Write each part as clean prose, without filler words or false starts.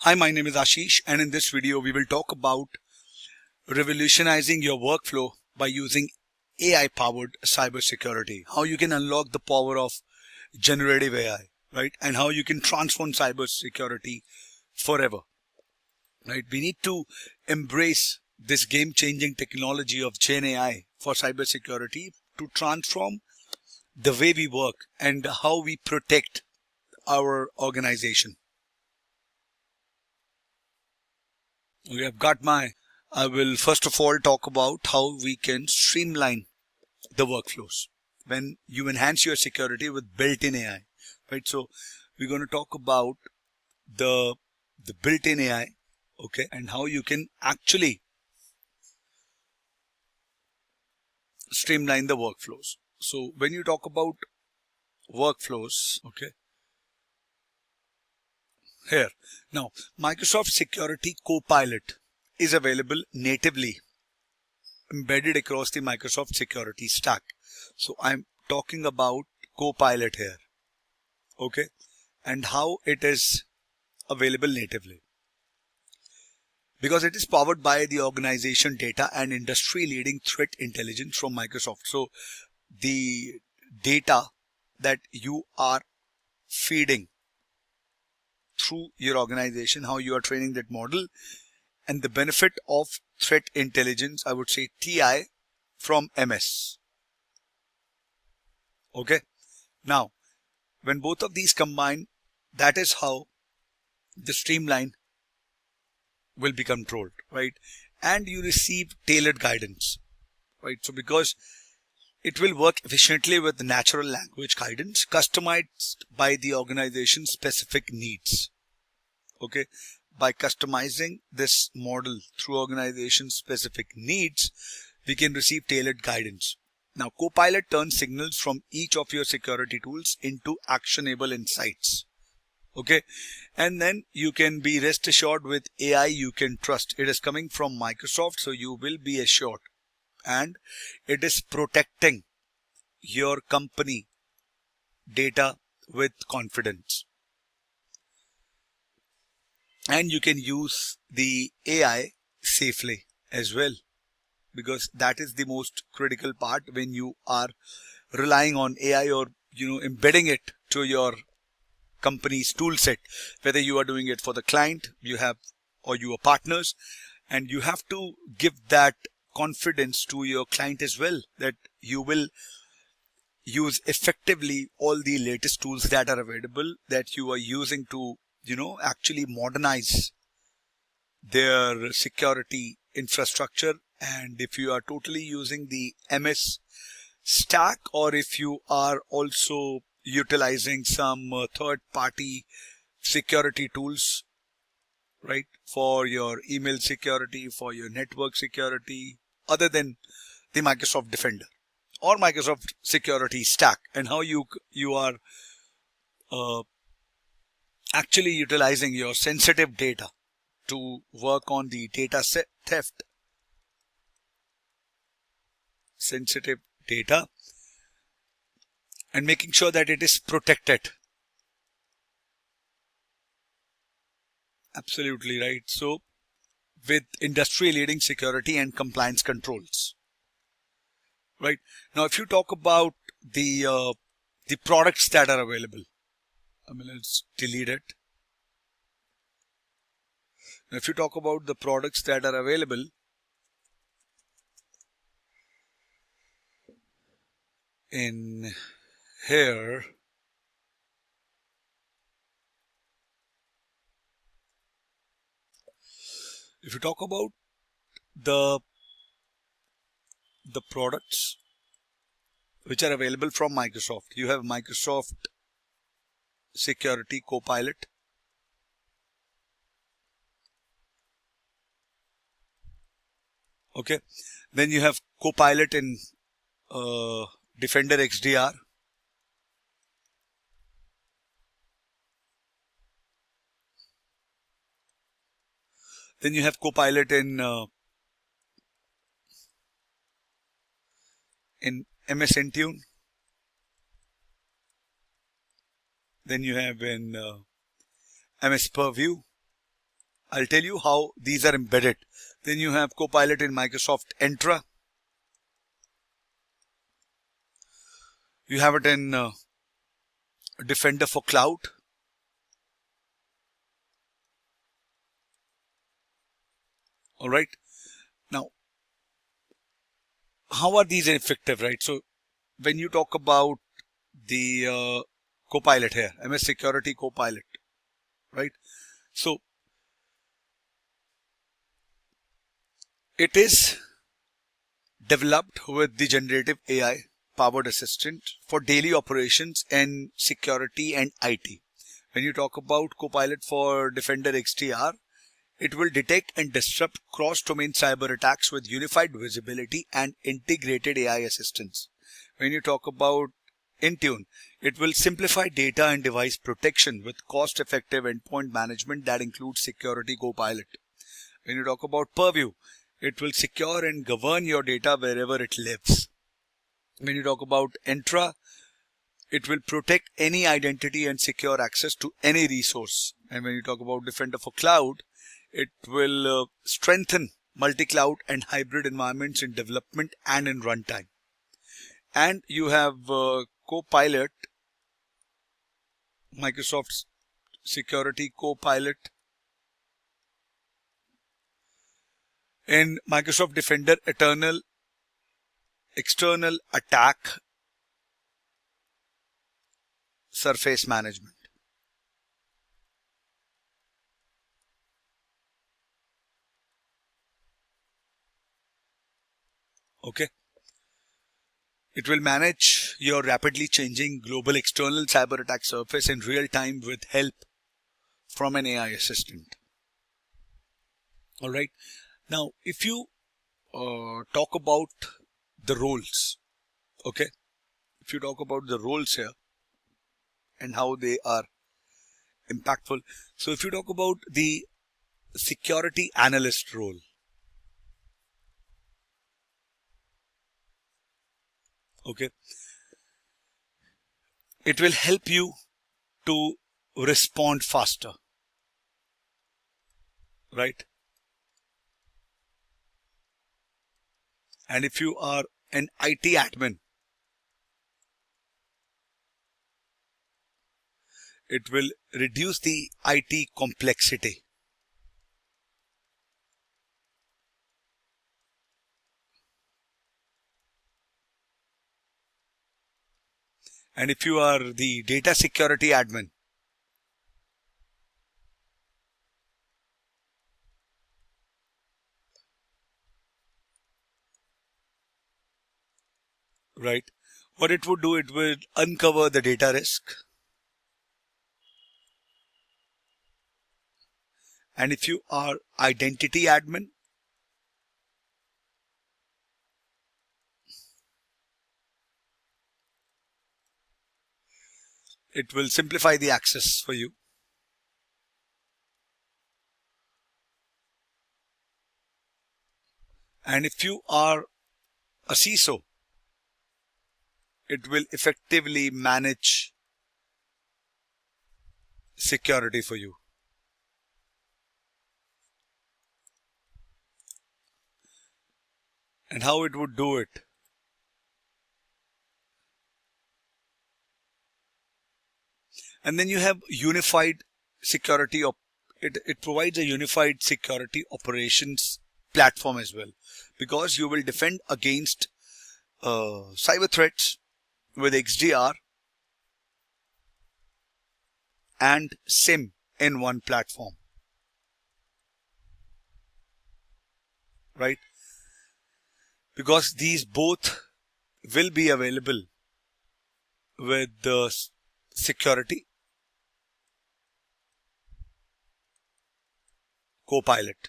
Hi, my name is Ashish, and in this video we will talk about revolutionizing your workflow by using AI-powered cybersecurity. How you can unlock the power of generative AI, right? And how you can transform cybersecurity forever, right? We need to embrace this game-changing technology of Gen AI for cybersecurity to transform the way we work and how we protect our organization. Okay, I will first of all talk about how we can streamline the workflows when you enhance your security with built-in AI, right? So we're going to talk about the built-in AI, okay, and how you can actually streamline the workflows. So when you talk about workflows, okay, here now Microsoft Security Copilot is available natively embedded across the Microsoft security stack. So I'm talking about Copilot here, okay, and how it is available natively. Because it is powered by the organization data and industry leading threat intelligence from Microsoft. So the data that you are feeding through your organization, how you are training that model, and the benefit of threat intelligence, I would say TI from MS. Okay. Now, when both of these combine, that is how the streamline will be controlled, right? And you receive tailored guidance, right? So because it will work efficiently with natural language guidance customized by the organization's specific needs. Okay. By customizing this model through organization specific needs, we can receive tailored guidance. Now, Copilot turns signals from each of your security tools into actionable insights. Okay. And then you can be rest assured with AI you can trust. It is coming from Microsoft, so you will be assured. And it is protecting your company data with confidence. And you can use the AI safely as well, because that is the most critical part when you are relying on AI or embedding it to your company's tool set, whether you are doing it for the client you have or your partners, and you have to give that confidence to your client as well, that you will use effectively all the latest tools that are available that you are using to actually modernize their security infrastructure. And if you are totally using the MS stack, or if you are also utilizing some third-party security tools, right, for your email security, for your network security, other than the Microsoft Defender or Microsoft Security Stack, and how you are actually utilizing your sensitive data to work on the data theft, sensitive data, and making sure that it is protected. Absolutely right. So with industry leading security and compliance controls, right? Now, if you talk about the products that are available, let's delete it. Now, if you talk about the products that are available in here, if you talk about the products which are available from Microsoft, you have Microsoft Security Copilot, okay, then you have Copilot in Defender XDR, then you have Copilot in MS Intune, then you have in MS Purview, I'll tell you how these are embedded. Then you have Copilot in Microsoft Entra. You have it in Defender for Cloud. All right. Now, how are these effective, right? So when you talk about the Copilot here, MS Security Copilot, right? So it is developed with the generative AI powered assistant for daily operations and security and IT. When you talk about Copilot for Defender XDR, it will detect and disrupt cross-domain cyber attacks with unified visibility and integrated AI assistance. When you talk about Intune, it will simplify data and device protection with cost-effective endpoint management that includes Security Copilot. When you talk about Purview, it will secure and govern your data wherever it lives. When you talk about Entra, it will protect any identity and secure access to any resource. And when you talk about Defender for Cloud, it will strengthen multi-cloud and hybrid environments in development and in runtime. And you have Copilot, Microsoft Security Copilot in Microsoft Defender External Attack Surface Management. Okay. It will manage your rapidly changing global external cyber attack surface in real time with help from an AI assistant. All right. Now, if you talk about the roles, okay, if you talk about the roles here and how they are impactful. So if you talk about the security analyst role, okay, it will help you to respond faster, right? And if you are an IT admin, it will reduce the IT complexity. And if you are the data security admin, right, what it would do, it will uncover the data risk. And if you are identity admin, it will simplify the access for you. And if you are a CISO, it will effectively manage security for you. And how it would do it? And then you have unified security. It provides a unified security operations platform as well, because you will defend against cyber threats with XDR and SIM in one platform, right? Because these both will be available with the security Copilot.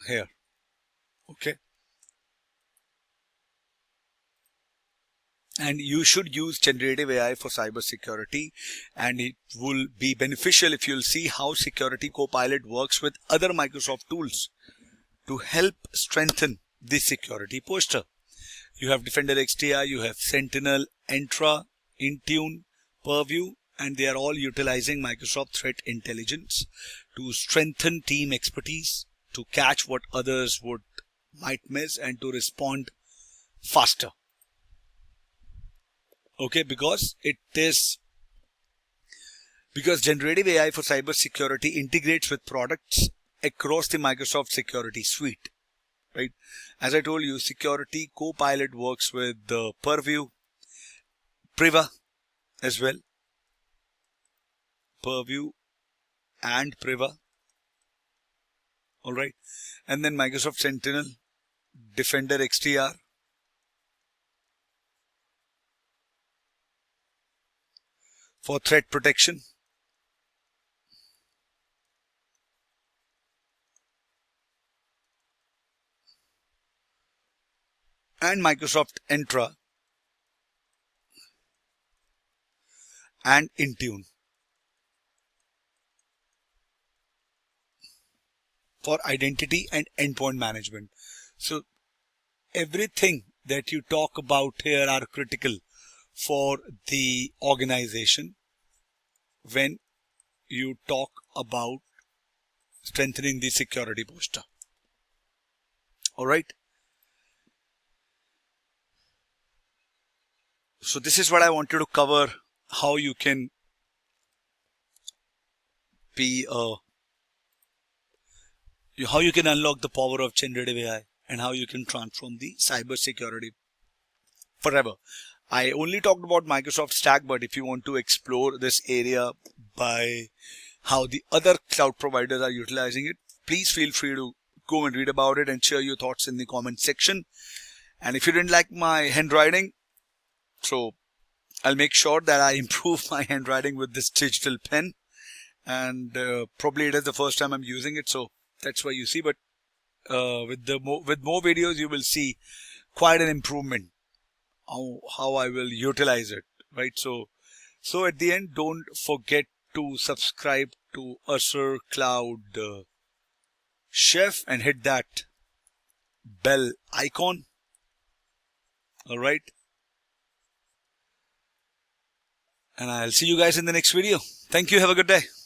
Here, okay. And you should use generative AI for cybersecurity, and it will be beneficial if you'll see how Security Copilot works with other Microsoft tools to help strengthen the security posture. You have Defender XDR, you have Sentinel, Entra, Intune, Purview, and they are all utilizing Microsoft Threat Intelligence to strengthen team expertise, to catch what others might miss, and to respond faster. Okay, because generative AI for cybersecurity integrates with products across the Microsoft Security Suite, right? As I told you, Security Copilot works with the Purview, Priva as well. Purview and Priva. All right. And then Microsoft Sentinel, Defender XDR, for threat protection. And Microsoft Entra and Intune for identity and endpoint management. So everything that you talk about here are critical for the organization when you talk about strengthening the security posture. All right. So this is what I wanted to cover, how you can how you can unlock the power of generative AI and how you can transform the cybersecurity forever. I only talked about Microsoft Stack, but if you want to explore this area by how the other cloud providers are utilizing it, please feel free to go and read about it and share your thoughts in the comment section. And if you didn't like my handwriting, so I'll make sure that I improve my handwriting with this digital pen, and probably it is the first time I'm using it, so that's why you see. But with more videos, you will see quite an improvement how I will utilize it, right? So at the end, don't forget to subscribe to Azure Cloud Chef and hit that bell icon. All right. And I'll see you guys in the next video. Thank you. Have a good day.